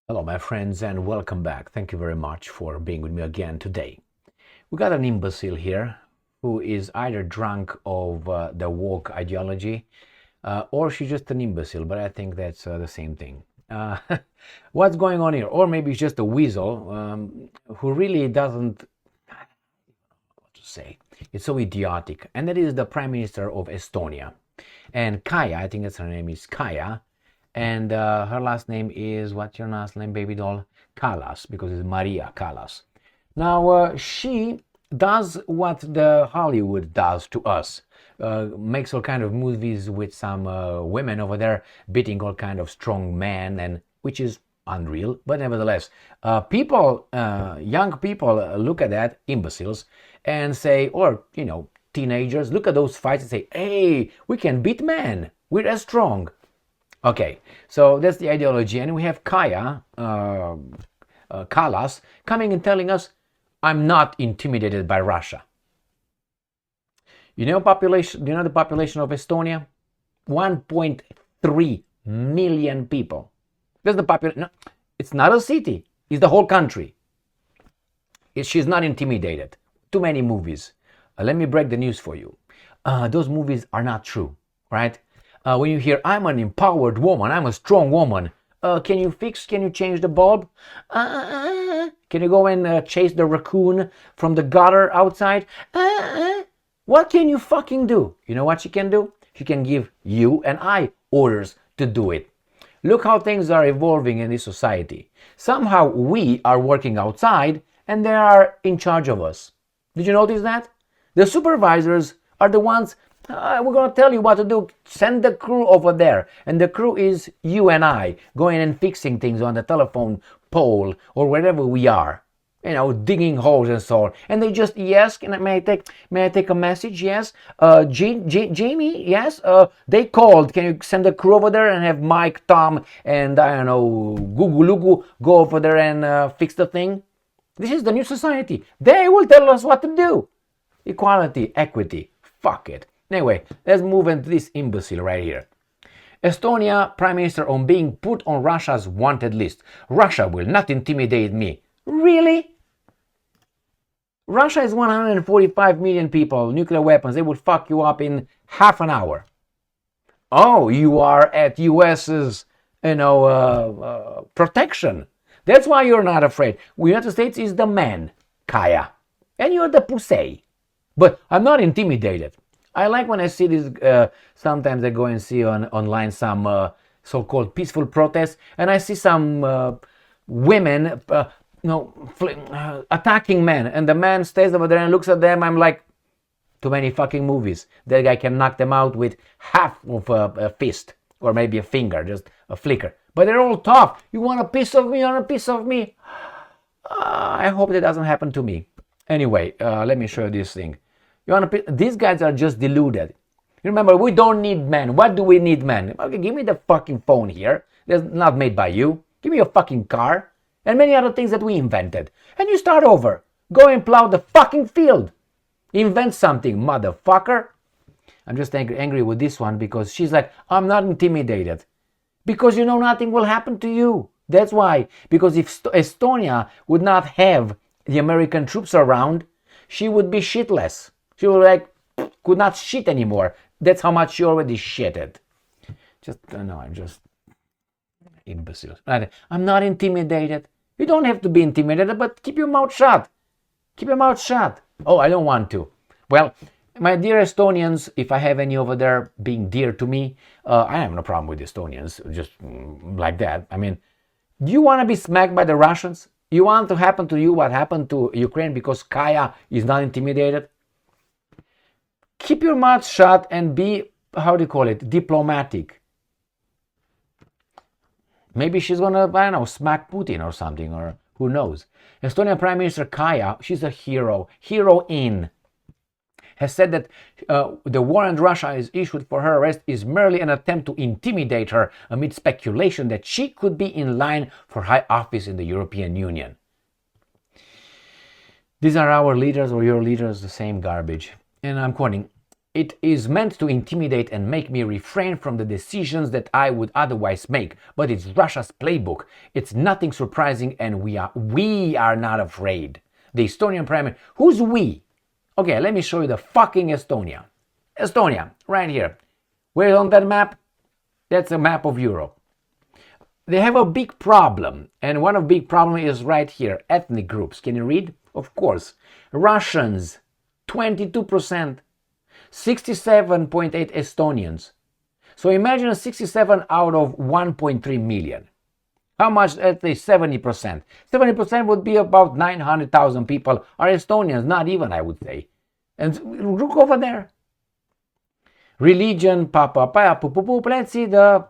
Hello, my friends, and welcome back. Thank you very much for being with me again today. We got an imbecile here who is either drunk of the woke ideology or she's just an imbecile, but I think that's the same thing. Uh, what's going on here? Or maybe it's just a weasel who really doesn't what to say. It's so idiotic. And that is the Prime Minister of Estonia. And Kaya, I think that's her name is Kaya. And her last name is, what's your last name, baby doll? Callas, because it's Maria Callas. Now, she does what the Hollywood does to us. Makes all kind of movies with some women over there beating all kind of strong men, and which is unreal, but nevertheless, young people look at that, imbeciles, and say, or teenagers look at those fights and say, "Hey, we can beat men. We're as strong." Okay, so that's the ideology, and we have Kaya Kallas coming and telling us, "I'm not intimidated by Russia." You know population? You know the population of Estonia? 1.3 million people. That's the population. No, it's not a city. It's the whole country. She's not intimidated. Too many movies. Let me break the news for you. Those movies are not true, right? When you hear, "I'm an empowered woman, I'm a strong woman," can you change the bulb? Can you go and chase the raccoon from the gutter outside? What can you fucking do? You know what she can do? She can give you and I orders to do it. Look how things are evolving in this society. Somehow we are working outside and they are in charge of us. Did you notice that? The supervisors are the ones, we're going to tell you what to do. Send the crew over there. And the crew is you and I going and fixing things on the telephone pole or wherever we are. Digging holes and so on. And they just, "Yes, may I take a message? Yes. Jamie, yes. They called. Can you send the crew over there and have Mike, Tom, and I don't know, Gugu go over there and fix the thing?" This is the new society. They will tell us what to do. Equality, equity, fuck it. Anyway, let's move into this imbecile right here. Estonia Prime Minister on being put on Russia's wanted list. "Russia will not intimidate me." Really? Russia is 145 million people, nuclear weapons. They would fuck you up in half an hour. Oh, you are at US's, protection. That's why you're not afraid. The United States is the man, Kaya. And you're the pussy. But I'm not intimidated. I like when I see this, sometimes I go and see online some so-called peaceful protests, and I see some women attacking men, and the man stays over there and looks at them. I'm like, too many fucking movies. That guy can knock them out with half of a fist, or maybe a finger, just a flicker. But they're all tough. "You want a piece of me? You want a piece of me?" I hope that doesn't happen to me. Anyway, let me show you this thing. These guys are just deluded. Remember, we don't need men. What do we need men? Okay, give me the fucking phone here. That's not made by you. Give me your fucking car. And many other things that we invented. And you start over. Go and plow the fucking field. Invent something, motherfucker. I'm just angry with this one because she's like, "I'm not intimidated." Because nothing will happen to you. That's why. Because if Estonia would not have the American troops around, she would be shitless. She would could not shit anymore. That's how much she already shitted. I'm just imbeciles. I'm not intimidated. You don't have to be intimidated, but keep your mouth shut. Keep your mouth shut. Oh, I don't want to. Well, my dear Estonians, if I have any over there being dear to me, I have no problem with Estonians, just like that. I mean, do you want to be smacked by the Russians? You want to happen to you what happened to Ukraine because Kaya is not intimidated? Keep your mouth shut and be, how do you call it, diplomatic. Maybe she's gonna, I don't know, smack Putin or something, or who knows. Estonian Prime Minister Kaya, she's a heroine, has said that the warrant Russia has issued for her arrest is merely an attempt to intimidate her amid speculation that she could be in line for high office in the European Union. These are our leaders or your leaders, the same garbage. And I'm quoting, It is meant to intimidate and make me refrain from the decisions that I would otherwise make. But it's Russia's playbook. It's nothing surprising, and we are not afraid. The Estonian Prime Minister. Who's we? Okay, let me show you the fucking Estonia. Estonia, right here. Where's on that map? That's a map of Europe. They have a big problem, and one of the big problem is right here. Ethnic groups. Can you read? Of course. Russians, 22%. 67.8 Estonians. So imagine 67 out of 1.3 million. How much? At least 70%. 70% would be about 900,000 people are Estonians, not even, I would say. And look over there. Religion, let's see the,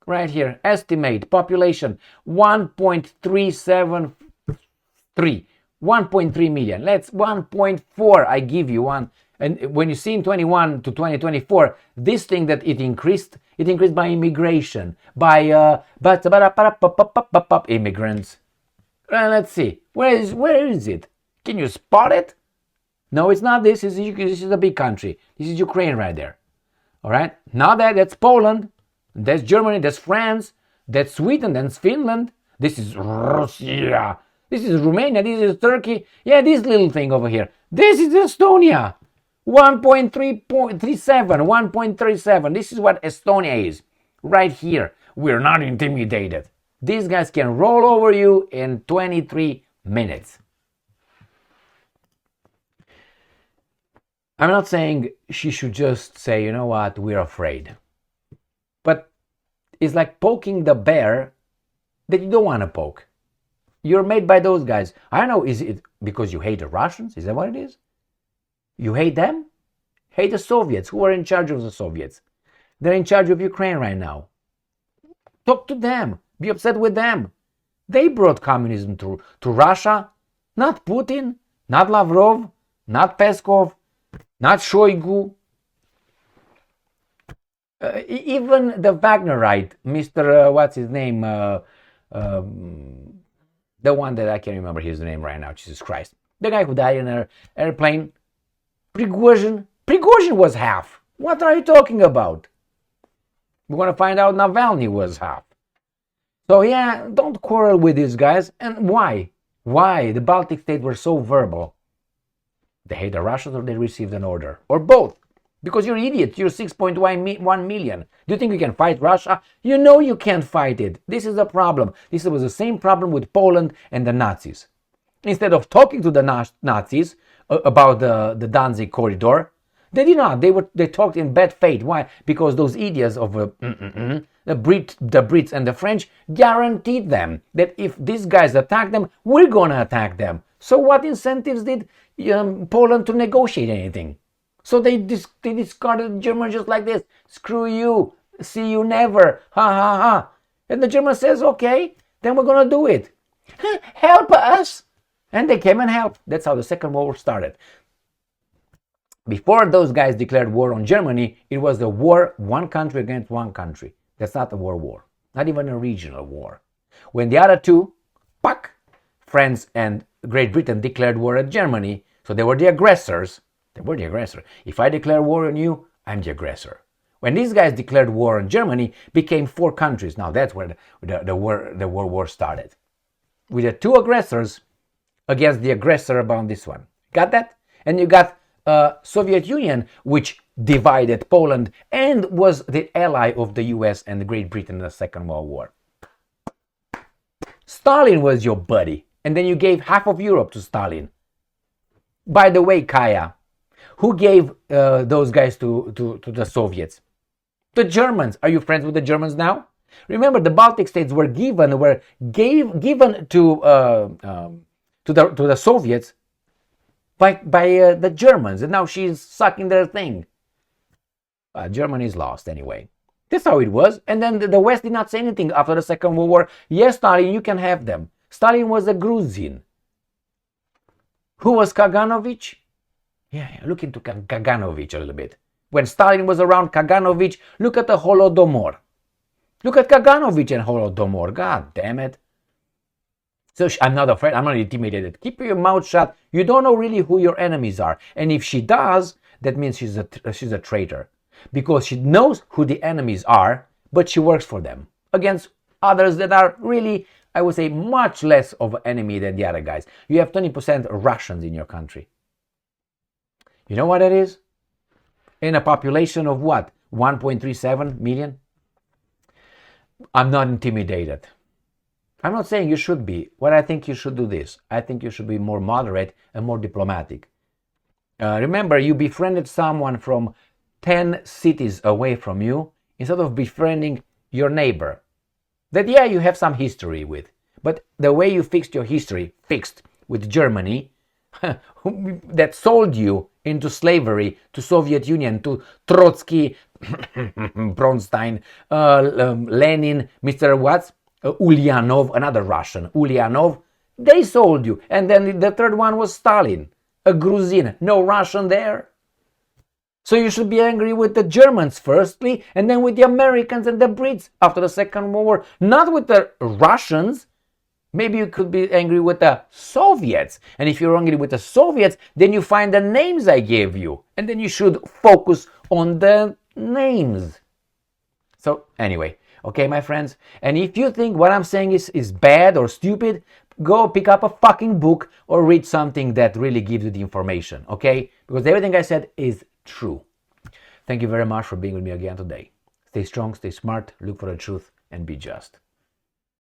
right here, estimate, population, 1.373. 1.3 million. Let's 1.4, I give you one. And when you see in 21 to 2024, this thing that it increased by immigration, by immigrants. Let's see, where is it? Can you spot it? No, it's not this. This is a big country. This is Ukraine right there. All right. Now that's Poland, that's Germany, that's France, that's Sweden, that's Finland. This is Russia. This is Romania. This is Turkey. Yeah, this little thing over here. This is Estonia. 1.37, 1.37. This is what Estonia is. Right here. We're not intimidated. These guys can roll over you in 23 minutes. I'm not saying she should just say, you know what, we're afraid. But it's like poking the bear that you don't want to poke. You're made by those guys. I don't know, is it because you hate the Russians? Is that what it is? You hate them? Hate the Soviets. Who are in charge of the Soviets? They're in charge of Ukraine right now. Talk to them. Be upset with them. They brought communism to Russia. Not Putin, not Lavrov, not Peskov, not Shoigu. Even the Wagnerite, Mr. What's his name? The one that I can't remember his name right now, Jesus Christ. The guy who died in an airplane. Prigozhin was half. What are you talking about? We're going to find out Navalny was half. So yeah, don't quarrel with these guys. And why? Why? The Baltic states were so verbal. They hate the Russians or they received an order. Or both. Because you're idiots. You're 6.1 million. Do you think you can fight Russia? You know you can't fight it. This is the problem. This was the same problem with Poland and the Nazis. Instead of talking to the Nazis about the Danzig corridor, they did not. They talked in bad faith. Why? Because those idiots of the Brits and the French guaranteed them that if these guys attack them, we're going to attack them. So what incentives did Poland to negotiate anything? So they discarded the Germans just like this. Screw you. See you never. Ha ha ha. And the German says, okay, then we're going to do it. Help us. And they came and helped. That's how the Second World War started. Before those guys declared war on Germany, it was a war, one country against one country. That's not a world war. Not even a regional war. When the other two, France and Great Britain declared war at Germany, so they were the aggressors. They were the aggressor. If I declare war on you, I'm the aggressor. When these guys declared war on Germany, became 4 countries. Now that's where the World War started. With the 2 aggressors against the aggressor about this one. Got that? And you got Soviet Union, which divided Poland and was the ally of the US and Great Britain in the Second World War. Stalin was your buddy, and then you gave half of Europe to Stalin. By the way, Kaya, who gave those guys to the Soviets? The Germans. Are you friends with the Germans now? Remember, the Baltic states were given to the Soviets by the Germans, and now she's sucking their thing. Germany is lost anyway. That's how it was. And then the West did not say anything after the Second World War. Yes, Stalin, you can have them. Stalin was a Gruzin. Who was Kaganovich? Yeah, look into Kaganovich a little bit. When Stalin was around Kaganovich, look at the Holodomor. Look at Kaganovich and Holodomor. God damn it. So I'm not afraid. I'm not intimidated. Keep your mouth shut. You don't know really who your enemies are. And if she does, that means she's a traitor. Because she knows who the enemies are, but she works for them against others that are really, I would say, much less of an enemy than the other guys. You have 20% Russians in your country. You know what that is? In a population of what? 1.37 million? I'm not intimidated. I'm not saying you should be. What I think you should do this. I think you should be more moderate and more diplomatic. Remember, you befriended someone from 10 cities away from you instead of befriending your neighbor that, yeah, you have some history with. But the way you fixed your history, fixed with Germany, that sold you into slavery to Soviet Union, to Trotsky, Bronstein, Lenin, Mr. Watts, Ulyanov, another Russian, Ulyanov, they sold you. And then the third one was Stalin, a Gruzin, no Russian there. So you should be angry with the Germans firstly, and then with the Americans and the Brits after the Second World War, not with the Russians. Maybe you could be angry with the Soviets. And if you're angry with the Soviets, then you find the names I gave you. And then you should focus on the names. So anyway, okay, my friends? And if you think what I'm saying is bad or stupid, go pick up a fucking book or read something that really gives you the information, okay? Because everything I said is true. Thank you very much for being with me again today. Stay strong, stay smart, look for the truth, and be just.